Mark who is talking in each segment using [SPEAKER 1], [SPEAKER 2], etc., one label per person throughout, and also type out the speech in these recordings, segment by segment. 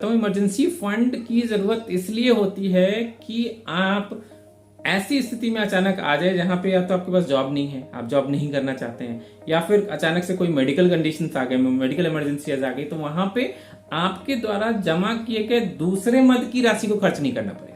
[SPEAKER 1] बताता हूँ, emergency fund की जरूरत इसलिए होती है कि आप ऐसी स्थिति में अचानक आ जाए जहां पे या तो आपके पास जॉब नहीं है, आप जॉब नहीं करना चाहते हैं, या फिर अचानक से कोई मेडिकल कंडीशंस आ गए, मेडिकल इमरजेंसीज आ गई, तो वहां पे आपके द्वारा जमा किए गए दूसरे मद की राशि को खर्च नहीं करना पड़े।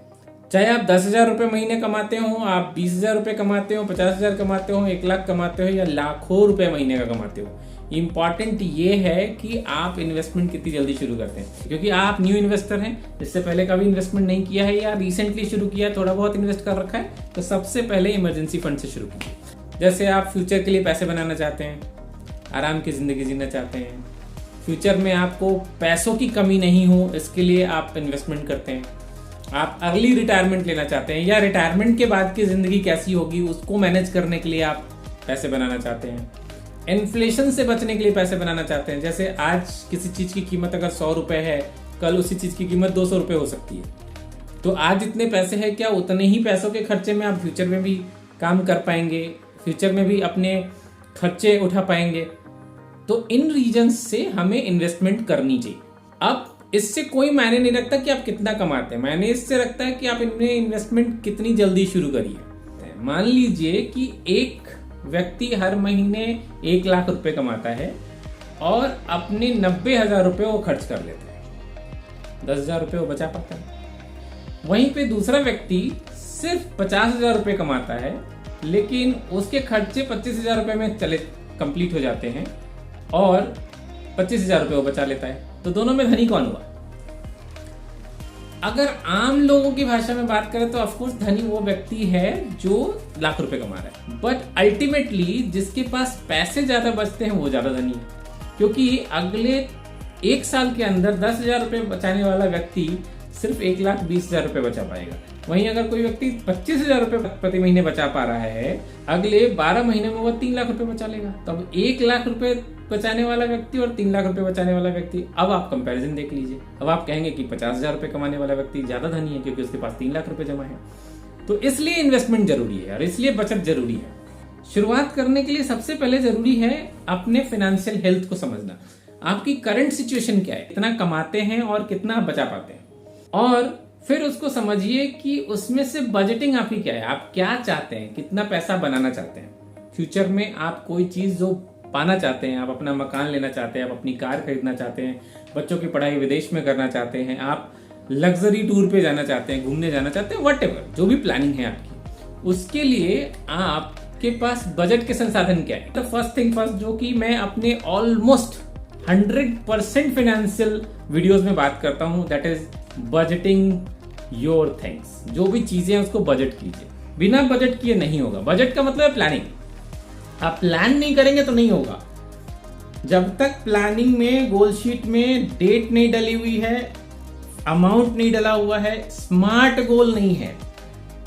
[SPEAKER 1] चाहे आप 10,000 रुपए महीने कमाते हो, आप 20,000 रुपए कमाते हो, 50,000 कमाते हो, 1 लाख कमाते हो, या लाखों रुपए महीने का कमाते हो, इंपॉर्टेंट ये है कि आप इन्वेस्टमेंट कितनी जल्दी शुरू करते हैं। क्योंकि आप न्यू इन्वेस्टर हैं, इससे पहले कभी इन्वेस्टमेंट नहीं किया है या रिसेंटली शुरू किया है, थोड़ा बहुत इन्वेस्ट कर रखा है, तो सबसे पहले इमरजेंसी फंड से शुरू कीजिए। जैसे आप फ्यूचर के लिए पैसे बनाना चाहते हैं, आराम की जिंदगी जीना चाहते हैं, फ्यूचर में आपको पैसों की कमी नहीं हो, इसके लिए आप इन्वेस्टमेंट करते हैं। आप अर्ली रिटायरमेंट लेना चाहते हैं, या रिटायरमेंट के बाद की जिंदगी कैसी होगी उसको मैनेज करने के लिए आप पैसे बनाना चाहते हैं। इन्फ्लेशन से बचने के लिए पैसे बनाना चाहते हैं। जैसे आज किसी चीज की कीमत अगर 100 रुपए है, कल उसी चीज की कीमत 200 रुपए हो सकती है। तो आज इतने पैसे हैं, क्या उतने ही पैसों के खर्चे में आप फ्यूचर में भी काम कर पाएंगे, फ्यूचर में भी अपने खर्चे उठा पाएंगे? तो इन रीजंस से हमें इन्वेस्टमेंट करनी चाहिए। अब इससे कोई मायने नहीं रखता कि आप कितना कमाते हैं, मायने इससे रखता है कि आप इनमें इन्वेस्टमेंट कितनी जल्दी शुरू करिए। मान लीजिए कि एक व्यक्ति हर महीने 1 लाख रुपए कमाता है और अपने 90,000 रुपए वो खर्च कर लेता है, 10,000 रुपए वो बचा पाता है। वहीं पे दूसरा व्यक्ति सिर्फ 50,000 रुपए कमाता है, लेकिन उसके खर्चे 25,000 रुपए में चले कंप्लीट हो जाते हैं और 25,000 रुपए वो बचा लेता है। तो दोनों में धनी कौन हुआ? अगर आम लोगों की भाषा में बात करें तो ऑफकोर्स धनी वो व्यक्ति है जो लाख रुपए कमा रहा है, बट अल्टीमेटली जिसके पास पैसे ज्यादा बचते हैं वो ज्यादा धनी है। क्योंकि अगले 1 साल के अंदर 10,000 रुपए बचाने वाला व्यक्ति सिर्फ 1,20,000 रुपए बचा पाएगा। वहीं अगर कोई व्यक्ति 25,000 रुपए प्रति महीने बचा पा रहा है, अगले 12 महीने में वो 3 लाख रुपए बचा लेगा। तब 1 लाख रुपए बचाने वाला व्यक्ति और 3 लाख रुपए बचाने वाला व्यक्ति, अब आप कंपैरिजन देख लीजिए। अब आप कहेंगे कि 50,000 रुपए कमाने वाला व्यक्ति ज्यादा धनी है क्योंकि उसके पास 3 लाख रुपए जमा है। तो इसलिए इन्वेस्टमेंट जरूरी है और इसलिए बचत जरूरी है। शुरुआत करने के लिए सबसे पहले जरूरी है अपने फाइनेंशियल हेल्थ को समझना। आपकी करंट सिचुएशन क्या है, कितना कमाते हैं और कितना बचा पाते हैं, और फिर उसको समझिए कि उसमें से बजटिंग आपकी क्या है, आप क्या चाहते हैं, कितना पैसा बनाना चाहते हैं। फ्यूचर में आप कोई चीज जो पाना चाहते हैं, आप अपना मकान लेना चाहते हैं, आप अपनी कार खरीदना चाहते हैं, बच्चों की पढ़ाई विदेश में करना चाहते हैं, आप लग्जरी टूर पे जाना चाहते हैं, घूमने जाना चाहते हैं, व्हाटएवर जो भी प्लानिंग है आपकी, उसके लिए आपके पास बजट के संसाधन क्या है। तो फर्स्ट थिंग फर्स्ट, जो कि मैं अपने ऑलमोस्ट 100% फाइनेंशियल वीडियोस में बात करता हूं, that is budgeting your things. जो भी चीजें हैं उसको बजट कीजिए। बिना बजट किए नहीं होगा। बजट का मतलब है प्लानिंग। आप प्लान नहीं करेंगे तो नहीं होगा। जब तक प्लानिंग में, गोल शीट में डेट नहीं डली हुई है, अमाउंट नहीं डला हुआ है, स्मार्ट गोल नहीं है।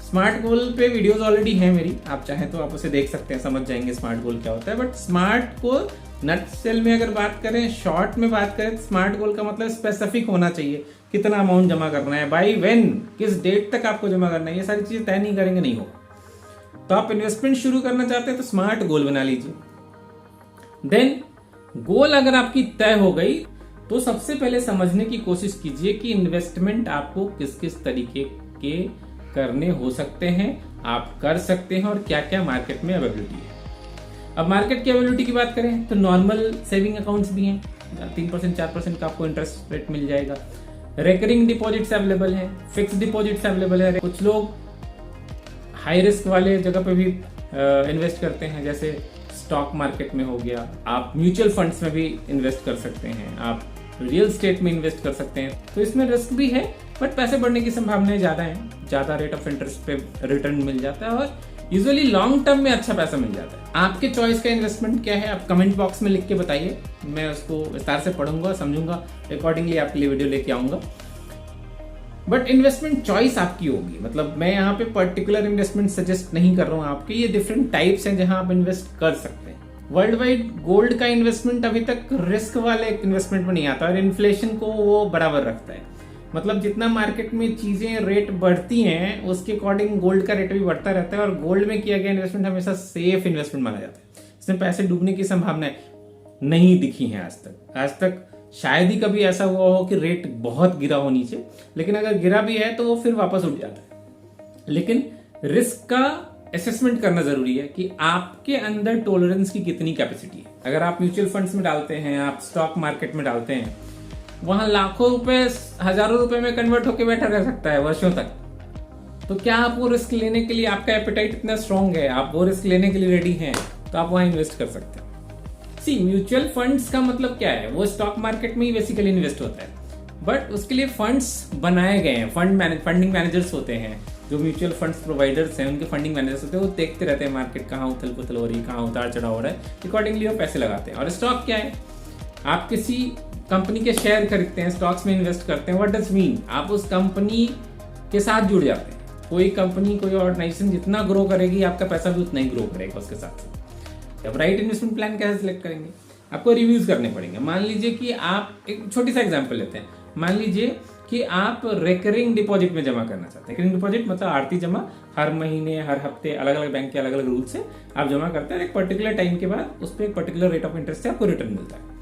[SPEAKER 1] स्मार्ट गोल पे वीडियोस ऑलरेडी है मेरी, आप चाहें तो आप उसे देख सकते हैं, समझ जाएंगे स्मार्ट गोल क्या होता है। बट स्मार्ट को नट सेल में अगर बात करें, शॉर्ट में बात करें, स्मार्ट गोल का मतलब स्पेसिफिक होना चाहिए। कितना अमाउंट जमा करना है, बाई व्हेन, किस डेट तक आपको जमा करना है, ये सारी चीजें तय नहीं करेंगे नहीं होगा। तो आप इन्वेस्टमेंट शुरू करना चाहते हैं तो स्मार्ट गोल बना लीजिए। देन गोल अगर आपकी तय हो गई तो सबसे पहले समझने की कोशिश कीजिए कि इन्वेस्टमेंट आपको किस किस तरीके के करने हो सकते हैं, आप कर सकते हैं, और क्या क्या मार्केट में अवेलेबिलिटी है। अब मार्केट की अवेलेबिलिटी की बात करें तो नॉर्मल सेविंग अकाउंट्स भी हैं, 3% 4% का आपको इंटरेस्ट रेट मिल जाएगा। रेकरिंग डिपॉजिट्स अवेलेबल है, फिक्स डिपॉजिट्स अवेलेबल है। कुछ लोग हाई रिस्क वाले जगह पे भी इन्वेस्ट करते हैं, जैसे स्टॉक मार्केट में हो गया। आप म्यूचुअल फंड्स में भी इन्वेस्ट कर सकते हैं, आप रियल स्टेट में इन्वेस्ट कर सकते हैं। तो इसमें रिस्क भी है बट पैसे बढ़ने की संभावनाएं ज्यादा हैं, ज्यादा रेट ऑफ इंटरेस्ट पे रिटर्न मिल जाता है और यूजुअली लॉन्ग टर्म में अच्छा पैसा मिल जाता है। आपके चॉइस का इन्वेस्टमेंट क्या है, आप कमेंट बॉक्स में लिख के बताइए, मैं उसको विस्तार से पढ़ूंगा, समझूंगा, अकॉर्डिंगली आपके लिए वीडियो लेके आऊंगा। बट इन्वेस्टमेंट चॉइस आपकी होगी, मतलब मैं यहाँ पे पर्टिकुलर इन्वेस्टमेंट सजेस्ट नहीं कर रहा हूँ आपके, ये डिफरेंट टाइप्स हैं जहां आप इन्वेस्ट कर सकते हैं। वर्ल्ड वाइड गोल्ड का इन्वेस्टमेंट अभी तक रिस्क वाले इन्वेस्टमेंट में नहीं आता और इन्फ्लेशन को वो बराबर रखता है। मतलब जितना मार्केट में चीजें रेट बढ़ती हैं उसके अकॉर्डिंग गोल्ड का रेट भी बढ़ता रहता है और गोल्ड में किया गया इन्वेस्टमेंट हमेशा सेफ इन्वेस्टमेंट माना जाता है। इसमें पैसे डूबने की संभावना नहीं दिखी है आज तक शायद ही कभी ऐसा हुआ हो कि रेट बहुत गिरा हो नीचे, लेकिन अगर गिरा भी है तो वो फिर वापस उठ जाता है। लेकिन रिस्क का असेसमेंट करना जरूरी है कि आपके अंदर टॉलरेंस की कितनी कैपेसिटी है। अगर आप म्यूचुअल फंड्स में डालते हैं, आप स्टॉक मार्केट में डालते हैं, वहां लाखों रुपए हजारों रुपए में कन्वर्ट होकर बैठा रह सकता है वर्षों तक। तो क्या आप वो रिस्क लेने के लिए, आपका एपेटाइट इतना स्ट्रांग है, आप वो रिस्क लेने के लिए रेडी हैं, तो आप वहां इन्वेस्ट कर सकते हैं। सी, म्यूचुअल फंड्स का मतलब क्या है, वो स्टॉक मार्केट में ही बेसिकली इन्वेस्ट होता है, बट उसके लिए फंड्स बनाए गए हैं। फंडिंग मैनेजर्स होते हैं, जो म्यूचुअल फंड्स प्रोवाइडर्स हैं, उनके फंडिंग मैनेजर्स होते हैं, वो देखते रहते हैं मार्केट कहाँ उथल पुथल हो रही है, कहाँ उतार चढ़ाव हो रहा है, अकॉर्डिंगली वो पैसे लगाते हैं। और स्टॉक क्या है, आप किसी कंपनी के शेयर खरीदते हैं, स्टॉक्स में इन्वेस्ट करते हैं। व्हाट डज मीन, आप उस कंपनी के साथ जुड़ जाते हैं। कोई कंपनी, कोई ऑर्गेनाइजेशन जितना ग्रो करेगी, आपका पैसा भी उतना ही ग्रो करेगा उसके साथ। अब राइट इन्वेस्टमेंट प्लान कैसे सिलेक्ट करेंगे, आपको रिव्यूज करने पड़ेंगे। मान लीजिए कि आप, एक छोटी सा एग्जांपल लेते हैं, मान लीजिए कि आप रेकरिंग डिपॉजिट में जमा करना चाहते हैं। रेकरिंग डिपॉजिट मतलब आरती जमा, हर महीने हर हफ्ते अलग अलग बैंक के अलग अलग रूल से आप जमा करते हैं, एक पर्टिकुलर टाइम के बाद उस पर एक पर्टिकुलर रेट ऑफ इंटरेस्ट से आपको रिटर्न मिलता है।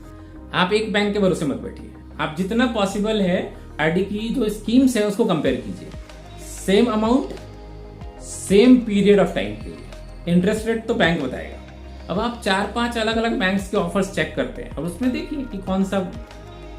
[SPEAKER 1] आप एक बैंक के भरोसे मत बैठिए, आप जितना पॉसिबल है आरडी की जो स्कीम्स है उसको कंपेयर कीजिए। Same amount, same period of time के लिए, इंटरेस्ट रेट तो बैंक बताएगा। अब आप 4-5 अलग अलग बैंक्स के ऑफर्स चेक करते हैं और उसमें देखिए कि कौन सा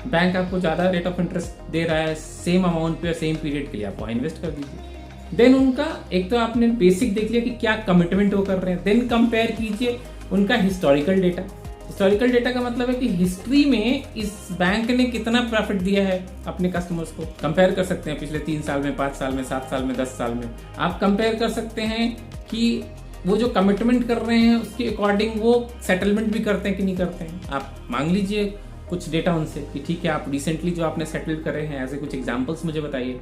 [SPEAKER 1] बैंक आपको ज्यादा रेट ऑफ इंटरेस्ट दे रहा है, सेम अमाउंट पे, सेम पीरियड के लिए, आप वहां इन्वेस्ट कर दीजिए। देन उनका एक तो आपने बेसिक देख लिया कि क्या कमिटमेंट वो कर रहे हैं, देन कंपेयर कीजिए उनका हिस्टोरिकल डेटा। हिस्टोरिकल डेटा का मतलब है कि हिस्ट्री में इस बैंक ने कितना प्रॉफिट दिया है अपने कस्टमर्स को। कंपेयर कर सकते हैं पिछले 3 साल में, 5 साल में, 7 साल में, 10 साल में। आप कंपेयर कर सकते हैं कि वो जो कमिटमेंट कर रहे हैं उसके अकॉर्डिंग वो सेटलमेंट भी करते हैं कि नहीं करते हैं। आप मांग लीजिए कुछ डेटा उनसे कि ठीक है, आप रिसेंटली जो आपने सेटल करे हैं, ऐसे कुछ एग्जांपल्स मुझे बताइए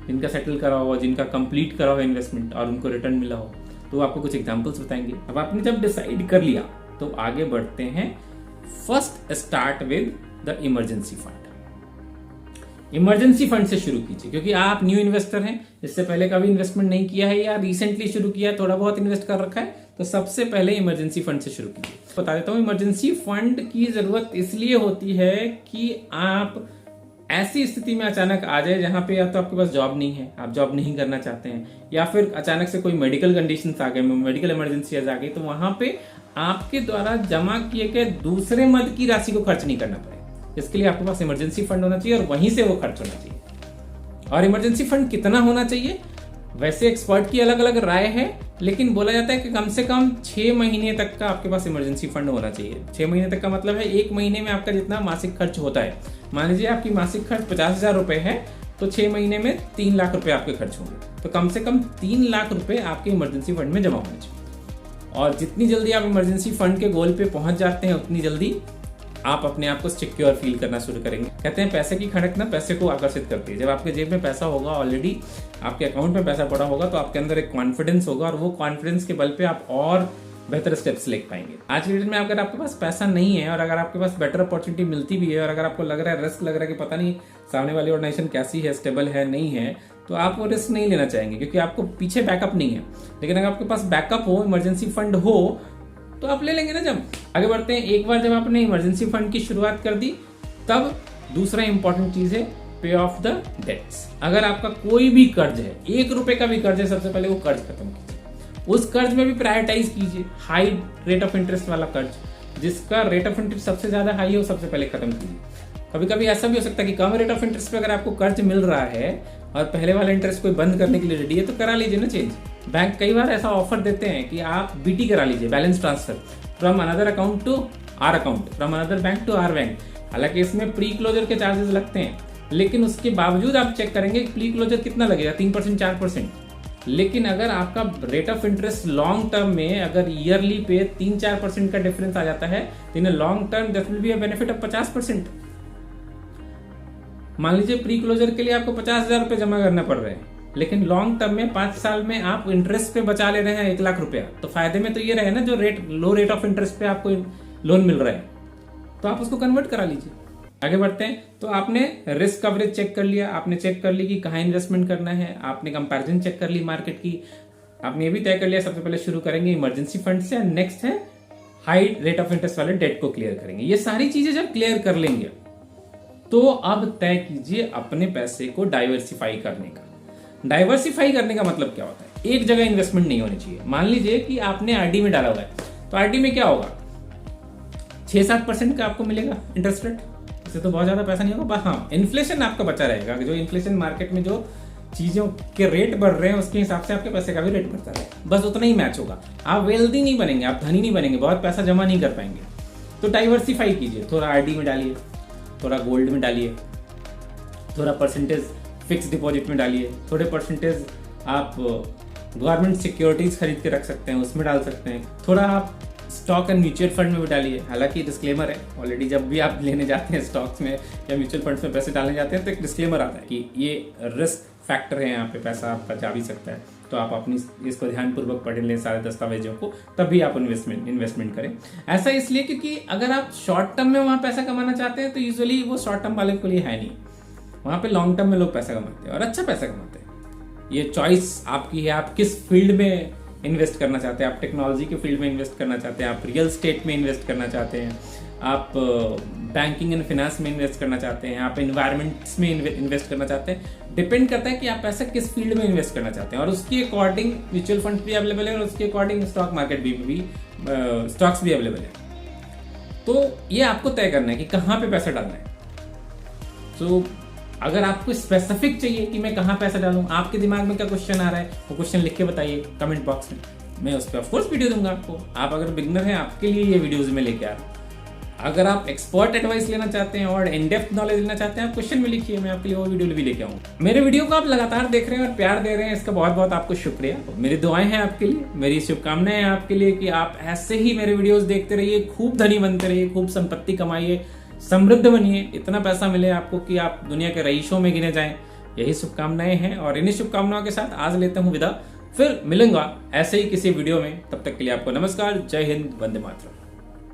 [SPEAKER 1] जिनका सेटल करा हो, जिनका कंप्लीट करा हो इन्वेस्टमेंट और उनको रिटर्न मिला हो, तो आपको कुछ एग्जांपल्स बताएंगे। अब आपने जब डिसाइड कर लिया तो आगे बढ़ते हैं। First start with the emergency fund. Emergency fund से शुरू कीजिए, क्योंकि आप न्यू इन्वेस्टर हैं, इससे पहले कभी इन्वेस्टमेंट नहीं किया है या रिसेंटली शुरू किया, थोड़ा बहुत इन्वेस्ट कर रखा है, तो सबसे पहले इमरजेंसी फंड से शुरू कीजिए। बता देता हूं, इमरजेंसी फंड की जरूरत इसलिए होती है कि आप ऐसी स्थिति में अचानक आ जाए जहां पे या तो आपके पास जॉब नहीं है, आप जॉब नहीं करना चाहते हैं, या फिर अचानक से कोई मेडिकल कंडीशन आ गए, मेडिकल इमरजेंसी आ गई, तो वहां पे आपके द्वारा जमा किए गए दूसरे मद की राशि को खर्च नहीं करना पड़े। इसके लिए आपके पास इमरजेंसी फंड होना चाहिए और वहीं से वो खर्च होना चाहिए। और इमरजेंसी फंड कितना होना चाहिए, वैसे एक्सपर्ट की अलग अलग राय है, लेकिन बोला जाता है कि कम से कम 6 महीने तक का आपके पास इमरजेंसी फंड होना चाहिए। 6 महीने तक का मतलब है 1 महीने में आपका जितना मासिक खर्च होता है। मान लीजिए आपकी मासिक खर्च 50,000 रुपए है, तो 6 महीने में 3 लाख रुपए आपके खर्च होंगे, तो कम से कम 3 लाख रुपए आपके इमरजेंसी फंड में जमा होने चाहिए। और जितनी जल्दी आप इमरजेंसी फंड के गोल पे पहुंच जाते हैं, उतनी जल्दी आप अपने आप को सिक्योर फील करना शुरू करेंगे। कहते हैं पैसे की खड़क ना पैसे को आकर्षित करती है। जब आपके जेब में पैसा होगा, ऑलरेडी आपके अकाउंट में पैसा पड़ा होगा, तो आपके अंदर एक कॉन्फिडेंस होगा और वो कॉन्फिडेंस के बल पे आप और बेहतर स्टेप्स ले पाएंगे। आज के डेट में अगर आपके पास पैसा नहीं है और अगर आपके पास बेटर अपॉर्चुनिटी मिलती भी है और अगर आपको लग रहा है, रिस्क लग रहा है कि पता नहीं सामने वाली ऑर्गेनाइजेशन कैसी है, स्टेबल है, नहीं है, तो आप वो रिस्क नहीं लेना चाहेंगे क्योंकि आपको पीछे बैकअप नहीं है। लेकिन अगर आपके पास बैकअप हो, इमरजेंसी फंड हो, तो आप ले लेंगे ना। जब आगे बढ़ते हैं, एक बार जब आपने इमरजेंसी फंड की शुरुआत कर दी, तब दूसरा इंपॉर्टेंट चीज है पे ऑफ द डेट्स। अगर आपका कोई भी कर्ज है, 1 रुपए का भी कर्ज है, सबसे पहले वो कर्ज खत्म कीजिए। उस कर्ज में भी प्रायोरिटाइज कीजिए हाई रेट ऑफ इंटरेस्ट वाला कर्ज, जिसका रेट ऑफ इंटरेस्ट सबसे ज्यादा हाई है, वो सबसे पहले खत्म कीजिए। कभी कभी ऐसा भी हो सकता है कि कम रेट ऑफ इंटरेस्ट पे अगर आपको कर्ज मिल रहा है और पहले वाला इंटरेस्ट कोई बंद करने के लिए रेडी है, तो करा लीजिए ना चेंज। बैंक कई बार ऐसा ऑफर देते हैं कि आप बीटी करा लीजिए, balance transfer, from another account to our account, from another bank to our bank. हालांकि इसमें प्री क्लोजर के चार्जेस लगते हैं, लेकिन उसके बावजूद आप चेक करेंगे प्री क्लोजर कितना लगेगा, 3% 4%। लेकिन अगर आपका rate of interest long term में अगर ईयरली पे 3-4% का डिफरेंस आ जाता है, तो in long term that will be a benefit of 50%। मान लीजिए प्री क्लोजर के लिए आपको 50,000 रुपए जमा करना पड़ रहे हैं, लेकिन लॉन्ग टर्म में 5 साल में आप इंटरेस्ट पे बचा ले रहे हैं 1 लाख रुपया, तो फायदे में तो ये रहे ना, जो लो रेट ऑफ इंटरेस्ट पे आपको लोन मिल रहा है, तो आप उसको कन्वर्ट करा लीजिए। आगे बढ़ते हैं, तो आपने रिस्क कवरेज चेक कर लिया, आपने चेक कर ली कि कहाँ इन्वेस्टमेंट करना है, आपने कंपैरिजन चेक कर ली मार्केट की, आपने ये भी तय कर लिया सबसे पहले शुरू करेंगे इमरजेंसी फंड से, नेक्स्ट है हाई रेट ऑफ इंटरेस्ट वाले डेट को क्लियर करेंगे। ये सारी चीजें जब क्लियर कर लेंगे, तो अब तय कीजिए अपने पैसे को डाइवर्सिफाई करने का। डाइवर्सिफाई करने का मतलब क्या होता है? एक जगह इन्वेस्टमेंट नहीं होनी चाहिए। मान लीजिए कि आपने आरडी में डाला हुआ है, तो आरडी में क्या होगा, 6-7% का आपको मिलेगा इंटरेस्ट रेट। इससे तो बहुत ज्यादा पैसा नहीं होगा, हाँ इन्फ्लेशन आपका बचा रहेगा। जो इन्फ्लेशन मार्केट में जो चीजों के रेट बढ़ रहे हैं उसके हिसाब से आपके पैसे का भी रेट बढ़ता रहेगा, बस उतना ही मैच होगा। आप वेल्दी नहीं बनेंगे, आप धनी नहीं बनेंगे, बहुत पैसा जमा नहीं कर पाएंगे। तो डाइवर्सिफाई कीजिए, थोड़ा आरडी में डालिए, थोड़ा गोल्ड में डालिए, थोड़ा परसेंटेज फिक्स डिपॉजिट में डालिए, थोड़े परसेंटेज आप गवर्नमेंट सिक्योरिटीज खरीद के रख सकते हैं, उसमें डाल सकते हैं, थोड़ा आप स्टॉक एंड म्यूचुअल फंड में भी डालिए। हालांकि डिस्क्लेमर है ऑलरेडी, जब भी आप लेने जाते हैं स्टॉक्स में या म्यूचुअल फंड्स में पैसे डालने जाते हैं तो एक डिस्क्लेमर आता है कि ये रिस्क फैक्टर है, यहाँ पे पैसा आपका जा भी सकता है। तो आप अपनी इसको ध्यानपूर्वक पढ़ लें सारे दस्तावेजों को, तभी आप इन्वेस्टमेंट करें। ऐसा इसलिए क्योंकि अगर आप शॉर्ट टर्म में वहां पैसा कमाना चाहते हैं तो यूजुअली वो शॉर्ट टर्म वाले के लिए है नहीं, वहां पे लॉन्ग टर्म में लोग पैसा कमाते हैं और अच्छा पैसा कमाते हैं। ये चॉइस आपकी है, आप किस फील्ड में इन्वेस्ट करना चाहते हैं। आप टेक्नोलॉजी के फील्ड में इन्वेस्ट करना चाहते हैं, आप रियल स्टेट में इन्वेस्ट करना चाहते हैं, आप बैंकिंग एंड फाइनेंस में इन्वेस्ट करना चाहते हैं, आप एनवायरमेंट्स में इन्वेस्ट करना चाहते हैं। डिपेंड करता है कि आप पैसा किस फील्ड में इन्वेस्ट करना चाहते हैं और उसके अकॉर्डिंग म्यूचुअल फंड भी अवेलेबल है और उसके अकॉर्डिंग स्टॉक मार्केट भी स्टॉक्स भी अवेलेबल है। तो ये आपको तय करना है कि कहाँ पे पैसा डालना है। तो अगर आपको स्पेसिफिक चाहिए कि मैं कहाँ पैसा डालूं, आपके दिमाग में क्या क्वेश्चन आ रहा है, वो क्वेश्चन लिख के बताइए कमेंट बॉक्स में, मैं उस पर ऑफकोर्स वीडियो दूंगा आपको। आप अगर बिगनर हैं, आपके लिए ये वीडियोज में लेके आ रहा हूं। अगर आप एक्सपर्ट एडवाइस लेना चाहते हैं और इन डेप्थ नॉलेज लेना चाहते हैं, आप क्वेश्चन में लिखिए, मैं आपके लिए वो वीडियो भी लेके आऊंगा। मेरे वीडियो को आप लगातार देख रहे हैं और प्यार दे रहे हैं, इसका बहुत बहुत आपको शुक्रिया। मेरी दुआएं हैं आपके लिए, मेरी शुभकामनाएं हैं आपके लिए कि आप ऐसे ही मेरे वीडियोस देखते रहिए, खूब धनी बनते रहिए, खूब संपत्ति कमाइए, समृद्ध बनिए, इतना पैसा मिले आपको कि आप दुनिया के रईसों में गिने जाएं। यही शुभकामनाएं हैं और इन्हीं शुभकामनाओं के साथ आज लेता हूं विदा। फिर मिलूंगा ऐसे ही किसी वीडियो में, तब तक के लिए आपको नमस्कार, जय हिंद, वंदे मातरम।